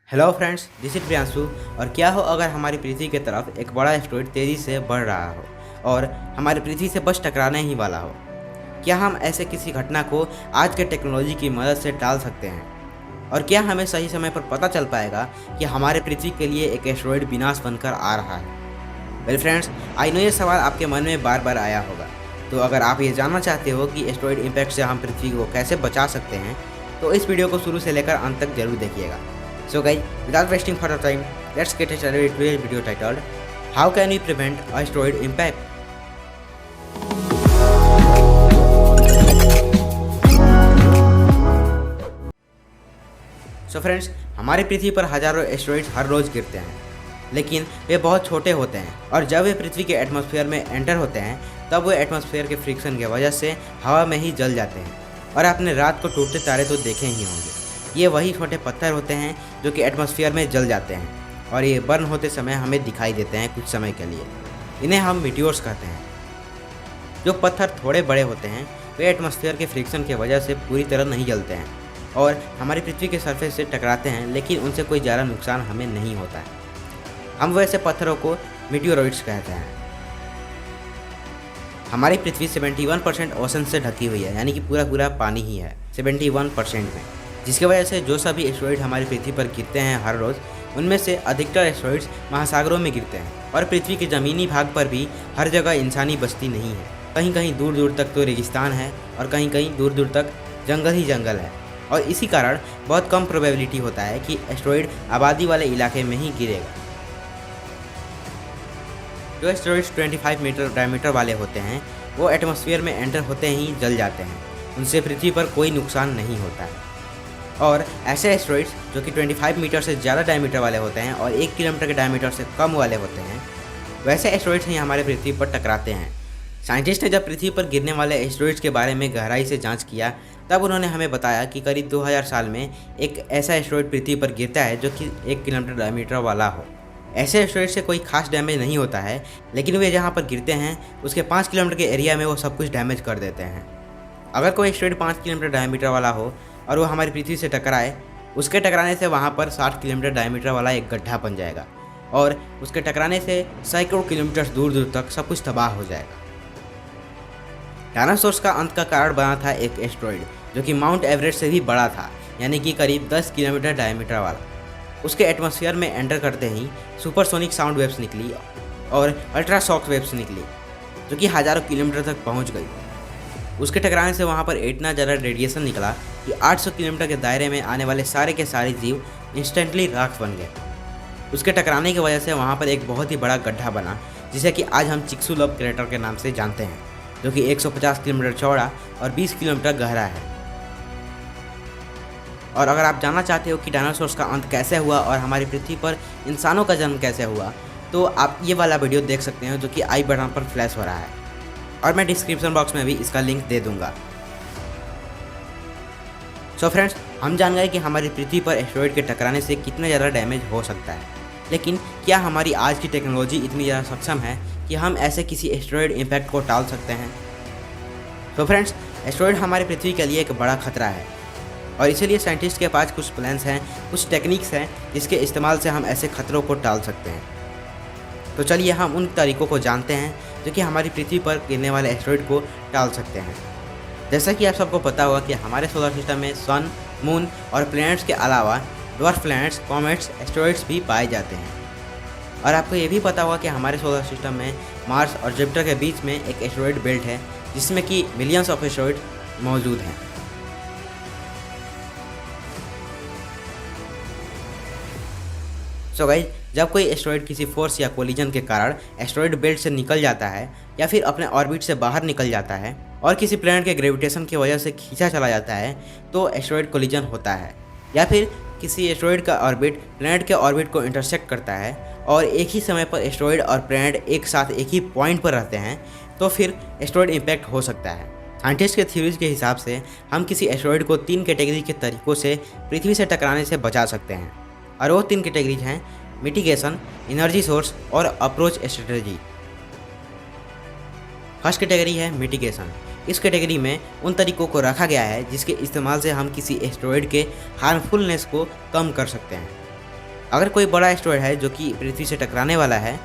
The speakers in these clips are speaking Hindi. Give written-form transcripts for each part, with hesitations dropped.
Hello friends, this is Priyanshu. और क्या हो अगर हमारी पृथ्वी की तरफ एक बड़ा एस्टेरॉइड तेज़ी से बढ़ रहा हो और हमारी पृथ्वी से बस टकराने ही वाला हो। क्या हम ऐसे किसी घटना को आज के टेक्नोलॉजी की मदद से टाल सकते हैं? और क्या हमें सही समय पर पता चल पाएगा कि हमारे पृथ्वी के लिए एक एस्टेरॉइड विनाश बनकर आ रहा है? वेल फ्रेंड्स, आई नो ये सवाल आपके मन में बार बार आया होगा। तो अगर आप ये जानना चाहते हो कि एस्टेरॉइड इम्पैक्ट से हम पृथ्वी को कैसे बचा सकते हैं, तो इस वीडियो को शुरू से लेकर अंत तक जरूर देखिएगा। So guys, without wasting further time, let's get started with today's video titled How can we prevent asteroid impact? So friends, हमारी पृथ्वी पर हजारों एस्टेरॉइड्स हर रोज गिरते हैं, लेकिन वे बहुत छोटे होते हैं और जब वे पृथ्वी के एटमॉस्फेयर में एंटर होते हैं तब वे एटमॉस्फेयर के फ्रिक्शन की वजह से हवा में ही जल जाते हैं। और आपने रात को टूटते तारे तो देखे ही होंगे। ये वही छोटे पत्थर होते हैं जो कि एटमॉस्फेयर में जल जाते हैं और ये बर्न होते समय हमें दिखाई देते हैं कुछ समय के लिए। इन्हें हम मीटियोर्स कहते हैं। जो पत्थर थोड़े बड़े होते हैं वे एटमॉस्फेयर के फ्रिक्शन की वजह से पूरी तरह नहीं जलते हैं और हमारी पृथ्वी के सरफेस से टकराते हैं, लेकिन उनसे कोई ज़्यादा नुकसान हमें नहीं होता है। हम वैसे पत्थरों को मीटियोरॉइड्स कहते हैं। हमारी पृथ्वी 71% ओशन से ढकी हुई है, यानी कि पूरा पानी ही है 71% में, जिसकी वजह से जो सभी एस्टेरॉइड हमारी पृथ्वी पर गिरते हैं हर रोज़, उनमें से अधिकतर एस्टेरॉइड्स महासागरों में गिरते हैं। और पृथ्वी के ज़मीनी भाग पर भी हर जगह इंसानी बस्ती नहीं है। कहीं कहीं दूर दूर तक तो रेगिस्तान है और कहीं कहीं दूर दूर तक जंगल ही जंगल है। और इसी कारण बहुत कम प्रोबेबिलिटी होता है कि एस्टेरॉइड आबादी वाले इलाके में ही गिरेगा। जो एस्टेरॉइड्स 25 मीटर डायमीटर वाले होते हैं वो एटमॉस्फेयर में एंटर होते ही जल जाते हैं। उनसे पृथ्वी पर कोई नुकसान नहीं होता है। और ऐसे एस्टेरॉइड्स जो कि 25 मीटर से ज़्यादा डायमीटर वाले होते हैं और 1 किलोमीटर के डायमीटर से कम वाले होते हैं, वैसे एस्टेरॉइड्स ही हमारे पृथ्वी पर टकराते हैं। साइंटिस्ट ने जब पृथ्वी पर गिरने वाले एस्टेरॉइड्स के बारे में गहराई से जांच किया, तब उन्होंने हमें बताया कि करीब 2000 साल में एक ऐसा एस्टेरॉइड पृथ्वी पर गिरता है जो कि 1 किलोमीटर डायमीटर वाला हो। ऐसे एस्टेरॉइड से कोई खास डैमेज नहीं होता है, लेकिन वे जहाँ पर गिरते हैं उसके 5 किलोमीटर के एरिया में वो सब कुछ डैमेज कर देते हैं। अगर कोई एस्टेरॉइड 5 किलोमीटर डायमीटर वाला हो और वो हमारी पृथ्वी से टकराए, उसके टकराने से वहाँ पर 60 किलोमीटर डायमीटर वाला एक गड्ढा बन जाएगा और उसके टकराने से सैकड़ों किलोमीटर दूर दूर तक सब कुछ तबाह हो जाएगा। डायनासोर्स का अंत का कारण बना था एक एस्टेरॉइड जो कि माउंट एवरेस्ट से भी बड़ा था, यानी कि करीब 10 किलोमीटर डायमीटर वाला। उसके एटमॉस्फेयर में एंटर करते ही सुपरसोनिक साउंड वेव्स निकली और अल्ट्रासॉनिक वेव्स निकली जो कि हज़ारों किलोमीटर तक पहुँच गई। उसके टकराने से वहाँ पर इतना ज़्यादा रेडिएशन निकला कि 800 किलोमीटर के दायरे में आने वाले सारे के सारे जीव इंस्टेंटली राख बन गए। उसके टकराने की वजह से वहाँ पर एक बहुत ही बड़ा गड्ढा बना, जिसे कि आज हम चिक्सुलव क्रेटर के नाम से जानते हैं, जो कि 150 किलोमीटर चौड़ा और 20 किलोमीटर गहरा है। और अगर आप जानना चाहते हो कि डायनासोर्स का अंत कैसे हुआ और हमारी पृथ्वी पर इंसानों का जन्म कैसे हुआ, तो आप ये वाला वीडियो देख सकते हैं जो कि आई बटन पर फ्लैश हो रहा है, और मैं डिस्क्रिप्शन बॉक्स में भी इसका लिंक दे दूंगा। सो फ्रेंड्स, हम जान गए कि हमारी पृथ्वी पर एस्टेरॉइड के टकराने से कितना ज़्यादा डैमेज हो सकता है, लेकिन क्या हमारी आज की टेक्नोलॉजी इतनी ज़्यादा सक्षम है कि हम ऐसे किसी एस्टेरॉइड इम्पैक्ट को टाल सकते हैं? तो फ्रेंड्स, एस्टेरॉइड हमारी पृथ्वी के लिए एक बड़ा खतरा है और इसीलिए साइंटिस्ट के पास कुछ प्लान्स हैं, कुछ टेक्निक्स हैं जिसके इस्तेमाल से हम ऐसे खतरों को टाल सकते हैं। तो चलिए हम उन तरीक़ों को जानते हैं जो कि हमारी पृथ्वी पर गिरने वाले एस्टेरॉइड को टाल सकते हैं। जैसा कि आप सबको पता होगा कि हमारे सोलर सिस्टम में सन, मून और प्लैनेट्स के अलावा ड्वार्फ प्लैनेट्स, कॉमेट्स, एस्टेरॉइड्स भी पाए जाते हैं। और आपको ये भी पता होगा कि हमारे सोलर सिस्टम में मार्स और जुपिटर के बीच में एक एस्टेरॉइड बेल्ट है, जिसमें कि मिलियंस ऑफ एस्टेरॉइड मौजूद हैं। सो गाइस, जब कोई एस्टेरॉइड किसी फोर्स या कोलिजन के कारण एस्टेरॉइड बेल्ट से निकल जाता है या फिर अपने ऑर्बिट से बाहर निकल जाता है और किसी प्लैनेट के ग्रेविटेशन की वजह से खींचा चला जाता है, तो एस्टेरॉइड कोलिजन होता है। या फिर किसी एस्टेरॉइड का ऑर्बिट प्लैनेट के ऑर्बिट को इंटरसेक्ट करता है और एक ही समय पर एस्टेरॉइड और प्लैनेट एक साथ एक ही पॉइंट पर रहते हैं, तो फिर एस्टेरॉइड इम्पैक्ट हो सकता है। साइंटिस्ट के थ्योरीज के हिसाब से हम किसी एस्टेरॉइड को 3 कैटेगरी के तरीक़ों से पृथ्वी से टकराने से बचा सकते हैं, और वो 3 कैटेगरीज हैं: मिटिगेशन, एनर्जी सोर्स और अप्रोच स्ट्रेटजी। फर्स्ट कैटेगरी है मिटिगेशन। इस कैटेगरी में उन तरीकों को रखा गया है जिसके इस्तेमाल से हम किसी एस्टेरॉइड के हार्मफुलनेस को कम कर सकते हैं। अगर कोई बड़ा एस्टेरॉयड है जो कि पृथ्वी से टकराने वाला है,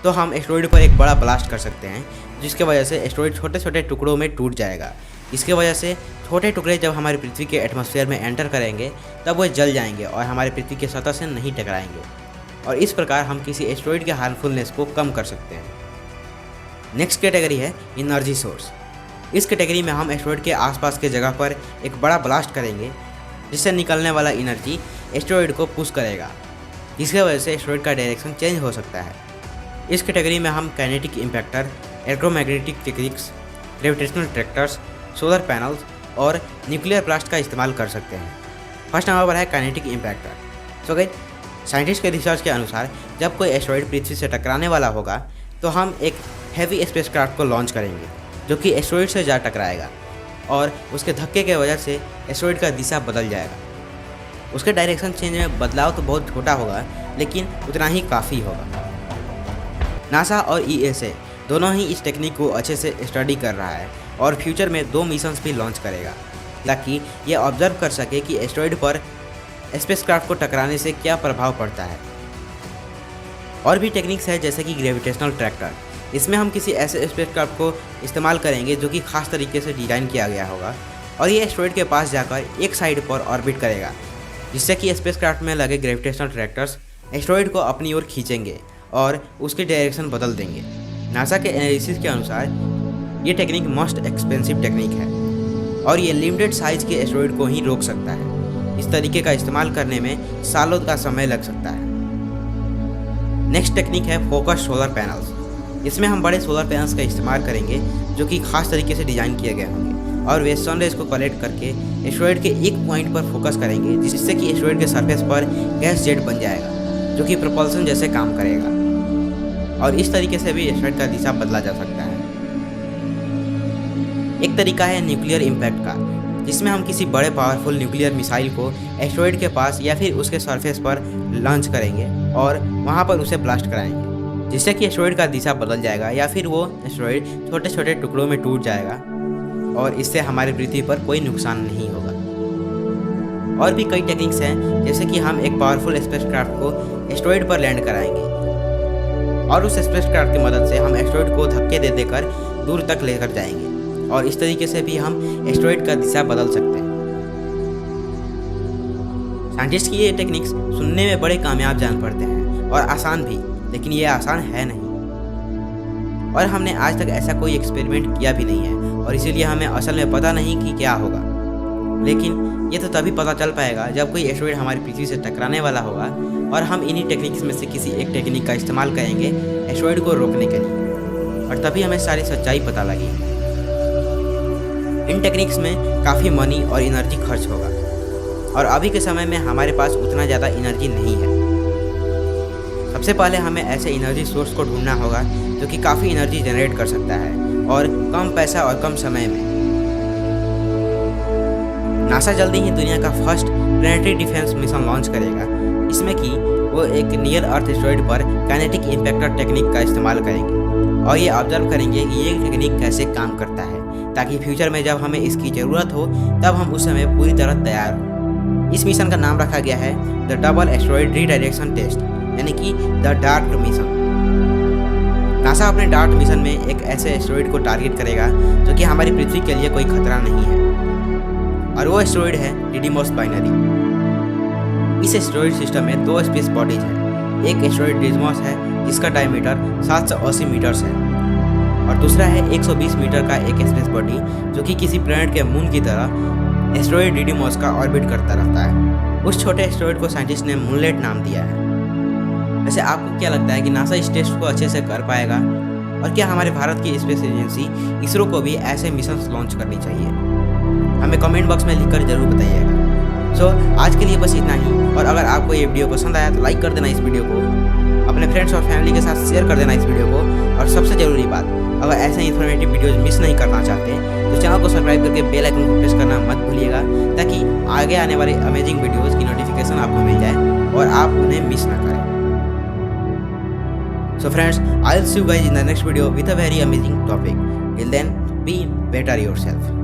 तो हम एस्टेरॉयड पर एक बड़ा ब्लास्ट कर सकते हैं, जिसके वजह से एस्टेरॉयड छोटे छोटे टुकड़ों में टूट जाएगा। इसके वजह से छोटे टुकड़े जब हमारी पृथ्वी के एटमॉस्फेयर में एंटर करेंगे तब वो जल जाएंगे और हमारी पृथ्वी की सतह से नहीं टकराएंगे, और इस प्रकार हम किसी एस्टेरॉयड के हार्मफुलनेस को कम कर सकते हैं। नेक्स्ट कैटेगरी है एनर्जी सोर्स। इस कैटेगरी में हम एस्टेरॉयड के आसपास के जगह पर एक बड़ा ब्लास्ट करेंगे, जिससे निकलने वाला एनर्जी एस्टेरॉयड को पुश करेगा, जिसकी वजह से एस्टेरॉयड का डायरेक्शन चेंज हो सकता है। इस कैटेगरी में हम kinetic impactor, electromagnetic techniques, gravitational tractors, solar panels और न्यूक्लियर ब्लास्ट का इस्तेमाल कर सकते हैं। फर्स्ट नंबर पर है kinetic impactor. So guys, scientist के रिसर्च के अनुसार जब कोई एस्टेरॉयड पृथ्वी से टकराने वाला होगा तो हम एक हैवी स्पेसक्राफ्ट को लॉन्च करेंगे, जो कि एस्टेरॉयड से जा टकराएगा, और उसके धक्के के वजह से एस्टेरॉयड का दिशा बदल जाएगा। उसके डायरेक्शन चेंज में बदलाव तो बहुत छोटा होगा, लेकिन उतना ही काफ़ी होगा। नासा और ईएसए दोनों ही इस टेक्निक को अच्छे से स्टडी कर रहा है और फ्यूचर में 2 मिशंस भी लॉन्च करेगा, ताकि ये ऑब्जर्व कर सके कि एस्टेरॉयड पर स्पेसक्राफ्ट को टकराने से क्या प्रभाव पड़ता है। और भी टेक्निक्स है जैसे कि ग्रेविटेशनल ट्रैक्टर। इसमें हम किसी ऐसे स्पेसक्राफ्ट को इस्तेमाल करेंगे जो कि खास तरीके से डिज़ाइन किया गया होगा, और ये एस्टेरॉयड के पास जाकर एक साइड पर ऑर्बिट करेगा, जिससे कि स्पेसक्राफ्ट में लगे ग्रेविटेशनल ट्रैक्टर्स एस्टेरॉयड को अपनी ओर खींचेंगे और उसकी डायरेक्शन बदल देंगे। नासा के एनालिसिस के अनुसार ये टेक्निक मोस्ट एक्सपेंसिव टेक्निक है और ये लिमिटेड साइज के एस्टेरॉयड को ही रोक सकता है। इस तरीके का इस्तेमाल करने में सालों का समय लग सकता है। नेक्स्ट टेक्निक है फोकस सोलर पैनल्स। इसमें हम बड़े सोलर पैनल्स का इस्तेमाल करेंगे जो कि खास तरीके से डिज़ाइन किए गए होंगे, और वे सनरेज को कलेक्ट करके एस्टेरॉयड के एक पॉइंट पर फोकस करेंगे, जिससे कि एस्टेरॉयड के सरफेस पर गैस जेट बन जाएगा, जो कि प्रोपल्सन जैसे काम करेगा, और इस तरीके से भी एस्टेरॉयड का दिशा बदला जा सकता है। एक तरीका है न्यूक्लियर इम्पैक्ट का, जिसमें हम किसी बड़े पावरफुल न्यूक्लियर मिसाइल को एस्टेरॉयड के पास या फिर उसके सरफेस पर लॉन्च करेंगे और वहां पर उसे ब्लास्ट कराएंगे, जिससे कि एस्टेरॉयड का दिशा बदल जाएगा या फिर वो एस्टेरॉयड छोटे छोटे टुकड़ों में टूट जाएगा, और इससे हमारी पृथ्वी पर कोई नुकसान नहीं होगा। और भी कई टेक्निक्स हैं, जैसे कि हम एक पावरफुल स्पेसक्राफ्ट को एस्टेरॉयड पर लैंड कराएंगे और उस स्पेसक्राफ्ट की मदद से हम एस्टेरॉयड को धक्के दे देकर दूर तक लेकर जाएंगे, और इस तरीके से भी हम एस्टेरॉयड का दिशा बदल सकते हैं। साइंटिस्ट की ये टेक्निक्स सुनने में बड़े कामयाब जान पड़ते हैं और आसान भी, लेकिन ये आसान है नहीं, और हमने आज तक ऐसा कोई एक्सपेरिमेंट किया भी नहीं है, और इसीलिए हमें असल में पता नहीं कि क्या होगा। लेकिन ये तो तभी पता चल पाएगा जब कोई एस्टेरॉयड हमारी पृथ्वी से टकराने वाला होगा और हम इन्हीं टेक्निक्स में से किसी एक टेक्निक का इस्तेमाल करेंगे एस्टेरॉयड को रोकने के लिए, और तभी हमें सारी सच्चाई पता लगेगी। इन टेक्निक्स में काफ़ी मनी और एनर्जी खर्च होगा, और अभी के समय में हमारे पास उतना ज़्यादा एनर्जी नहीं है। सबसे पहले हमें ऐसे एनर्जी सोर्स को ढूंढना होगा जो कि काफ़ी एनर्जी जनरेट कर सकता है और कम पैसा और कम समय में। नासा जल्दी ही दुनिया का first planetary defence mission launch करेगा, इसमें कि वो एक नियर अर्थ एस्टेरॉयड पर काइनेटिक इम्पैक्टर टेक्निक का इस्तेमाल करेंगे और ये ऑब्जर्व करेंगे कि ये टेक्निक कैसे काम करता है, ताकि फ्यूचर में जब हमें इसकी ज़रूरत हो तब हम उस समय पूरी तरह तैयार हों। इस मिशन का नाम रखा गया है the double asteroid redirection test, यानी कि द डार्ट मिशन। नासा अपने डार्ट मिशन में एक ऐसे एस्टेरॉयड को टारगेट करेगा जो कि हमारी पृथ्वी के लिए कोई खतरा नहीं है, और वो एस्टेरॉयड है डिडीमोस बाइनरी। इस एस्टेरॉयड सिस्टम में 2 स्पेस बॉडीज हैं। एक एस्टेरॉयड डिडीमोस है जिसका डायमीटर 780 मीटर्स है, और दूसरा है 120 मीटर का एक स्पेस बॉडी जो कि किसी प्लैनेट के मून की तरह एस्टेरॉयड डिडीमोस का ऑर्बिट करता रहता है। उस छोटे एस्टेरॉयड को साइंटिस्ट ने मूनलेट नाम दिया है। वैसे आपको क्या लगता है कि नासा इस टेस्ट को अच्छे से कर पाएगा, और क्या हमारे भारत की स्पेस एजेंसी इसरो को भी ऐसे मिशन लॉन्च करनी चाहिए? हमें कमेंट बॉक्स में लिखकर जरूर बताइएगा। सो आज के लिए बस इतना ही, और अगर आपको ये वीडियो पसंद आया तो लाइक कर देना इस वीडियो को, अपने फ्रेंड्स और फैमिली के साथ शेयर कर देना इस वीडियो को, और सबसे ज़रूरी बात, अगर ऐसे इन्फॉर्मेटिव वीडियोज़ मिस नहीं करना चाहते तो चैनल को सब्सक्राइब करके बेल आइकन को प्रेस करना मत भूलिएगा, ताकि आगे आने वाले अमेजिंग वीडियोज़ की नोटिफिकेशन आपको मिल जाए और आप उन्हें मिस ना करें। So friends, I'll see you guys in the next video with a very amazing topic. Till then, be better yourself.